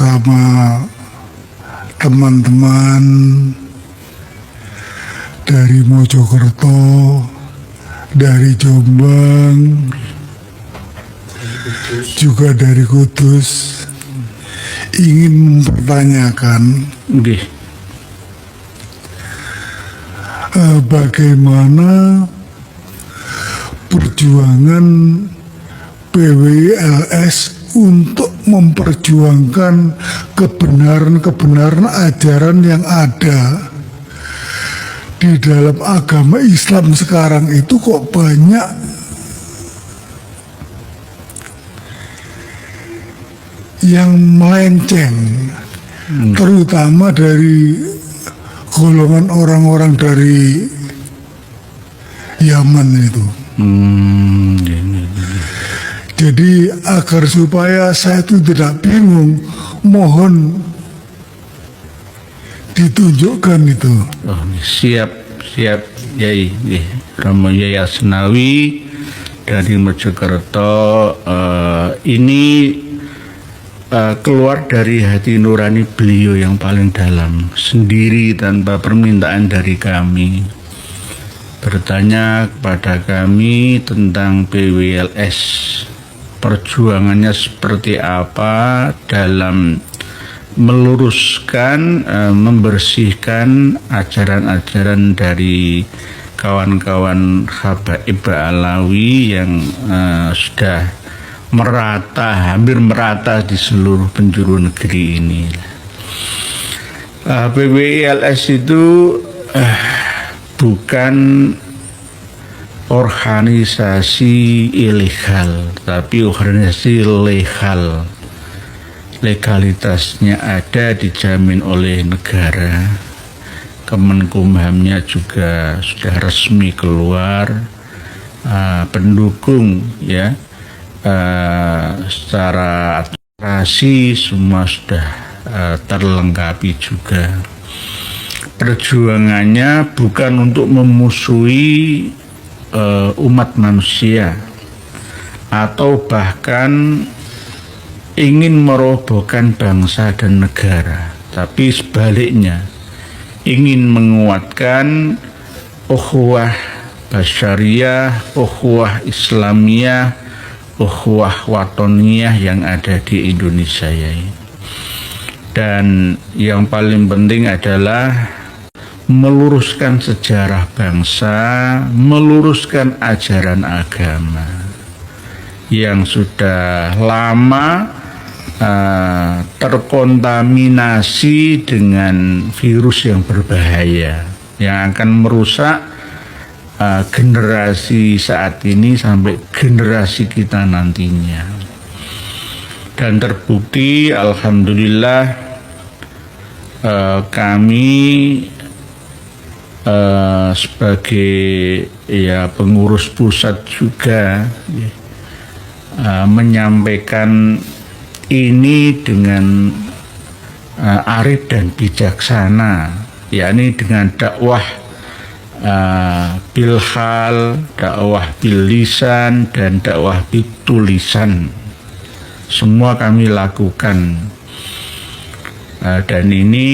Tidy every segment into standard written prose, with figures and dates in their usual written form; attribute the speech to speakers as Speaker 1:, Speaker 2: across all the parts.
Speaker 1: bersama teman-teman dari Mojokerto, dari Jombang, juga dari Kudus, ingin mempertanyakan bagaimana perjuangan PWLS untuk memperjuangkan kebenaran-kebenaran ajaran yang ada di dalam agama Islam sekarang itu kok banyak yang melenceng, terutama dari golongan orang-orang dari Yaman itu. Jadi agar supaya saya itu tidak bingung, mohon ditunjukkan itu.
Speaker 2: Oh, siap Yai Romo Yai Asnawi dari Mojokerto. Ini keluar dari hati nurani beliau yang paling dalam, sendiri tanpa permintaan dari kami. Bertanya kepada kami tentang PWLS, perjuangannya seperti apa dalam meluruskan, membersihkan ajaran-ajaran dari kawan-kawan Habaib Alawi yang sudah merata, hampir merata di seluruh penjuru negeri ini. PWLS itu bukan organisasi ilegal, tapi organisasi legal. Legalitasnya ada, dijamin oleh negara. Kemenkumhamnya juga sudah resmi keluar. Pendukung ya, secara administrasi semua sudah terlengkapi juga. Perjuangannya bukan untuk memusuhi umat manusia atau bahkan ingin merobohkan bangsa dan negara, tapi sebaliknya ingin menguatkan ukhuwah basyariyah, ukhuwah islamiyah, ukhuwah watoniyah yang ada di Indonesia ini. Dan yang paling penting adalah meluruskan sejarah bangsa, meluruskan ajaran agama yang sudah lama terkontaminasi dengan virus yang berbahaya yang akan merusak generasi saat ini sampai generasi kita nantinya. Dan terbukti alhamdulillah kami sebagai ya pengurus pusat juga menyampaikan ini dengan arif dan bijaksana, yakni dengan dakwah bilhal, dakwah bil lisan, dan dakwah bil tulisan. Semua kami lakukan, dan ini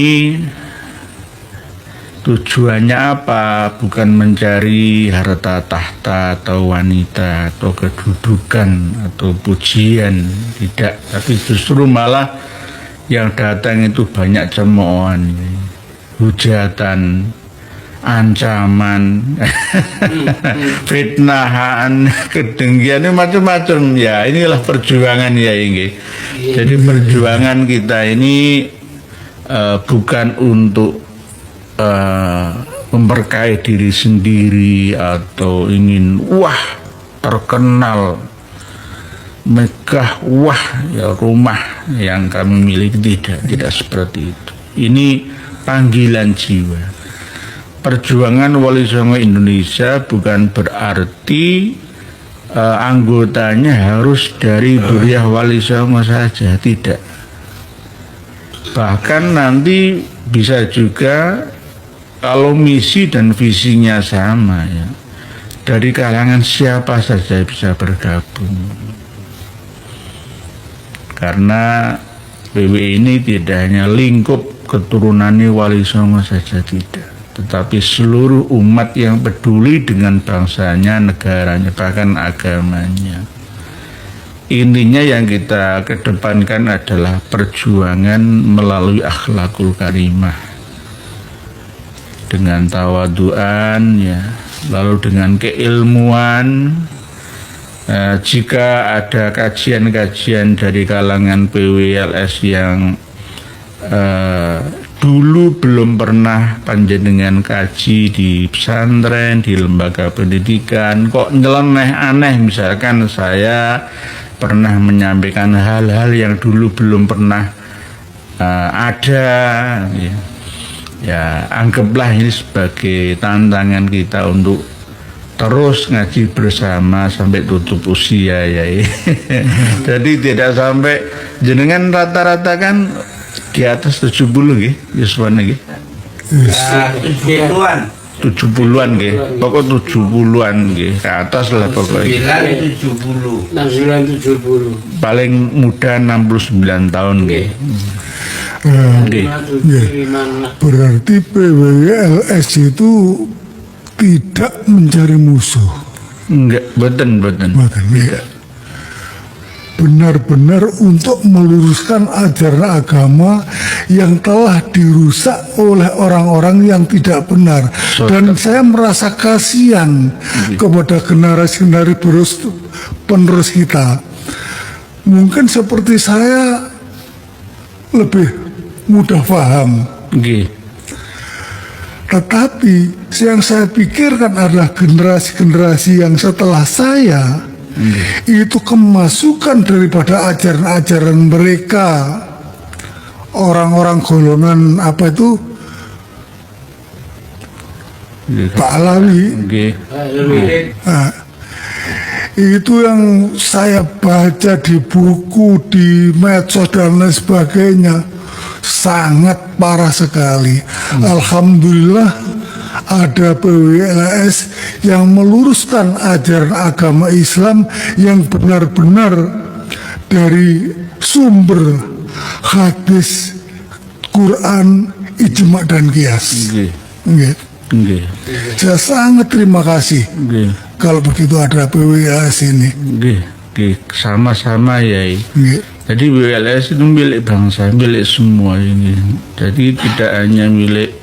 Speaker 2: tujuannya apa? Bukan mencari harta tahta atau wanita atau kedudukan atau pujian, tidak. Tapi justru malah yang datang itu banyak cemoohan, hujatan, ancaman, fitnahan, kedengkian, macam-macam. Ya, inilah perjuangan ya ini. Jadi perjuangan kita ini bukan untuk memperkaya diri sendiri atau ingin terkenal megah, ya rumah yang kami miliki, tidak seperti itu. Ini panggilan jiwa. Perjuangan Wali Songo Indonesia bukan berarti anggotanya harus dari Duriah Wali Songo saja, tidak. Bahkan nanti bisa juga kalau misi dan visinya sama ya, dari kalangan siapa saja bisa bergabung. Karena PWI ini tidak hanya lingkup keturunannya Wali Songo saja, tidak, tetapi seluruh umat yang peduli dengan bangsanya, negaranya, bahkan agamanya. Intinya yang kita kedepankan adalah perjuangan melalui akhlakul karimah, dengan tawaduan, ya, lalu dengan keilmuan. Jika ada kajian-kajian dari kalangan PWLS yang dulu belum pernah panjenengan kaji di pesantren, di lembaga pendidikan, kok nyeleneh aneh, misalkan saya pernah menyampaikan hal-hal yang dulu belum pernah ada, ya anggaplah ini sebagai tantangan kita untuk terus ngaji bersama sampai tutup usia, ya. Jadi tidak sampai jenengan rata-rata kan di atas 70 nggih, yuswan nggih. 70-an nggih. Pokok 70-an nggih, ke atas lah pokoknya.
Speaker 3: 70.
Speaker 2: Paling muda 69 tahun nggih. Nggih.
Speaker 1: Berarti PWLS itu tidak mencari musuh.
Speaker 2: Enggak, boten.
Speaker 1: Tidak. Benar-benar untuk meluruskan ajaran agama yang telah dirusak oleh orang-orang yang tidak benar. Dan saya merasa kasihan kepada generasi-generasi penerus kita. Mungkin seperti saya lebih mudah paham.
Speaker 2: Nggih.
Speaker 1: Tetapi yang saya pikirkan adalah generasi-generasi yang setelah saya itu kemasukan daripada ajaran-ajaran mereka, orang-orang golongan apa itu Pak Alawi. Nah, itu yang saya baca di buku, di medsos dan lain sebagainya, sangat parah sekali. Alhamdulillah ada PWLS yang meluruskan ajaran agama Islam yang benar-benar dari sumber hadis, Quran, ijma dan qiyas.
Speaker 2: Nggih.
Speaker 1: Saya sangat terima kasih kalau begitu ada PWLS ini.
Speaker 2: Nggih. Sama-sama, ya.
Speaker 1: Nggih.
Speaker 2: Jadi PWLS itu milik bangsa, milik semua ini. Jadi tidak hanya milik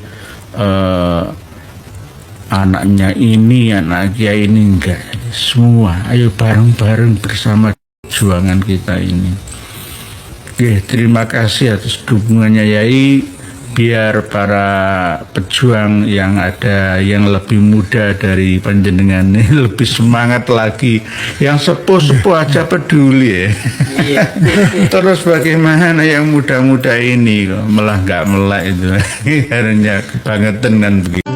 Speaker 2: anaknya ini, anak kiai ini, enggak. Semua, ayo bareng-bareng bersama perjuangan kita ini. Oke, terima kasih atas dukungannya, Yai. Biar para pejuang yang ada, yang lebih muda dari panjenengan ini lebih semangat lagi. Yang sepuh-sepuh aja peduli, ya. Terus bagaimana yang muda-muda ini kok malah nggak melek itu. Karena kebangetan kan begitu.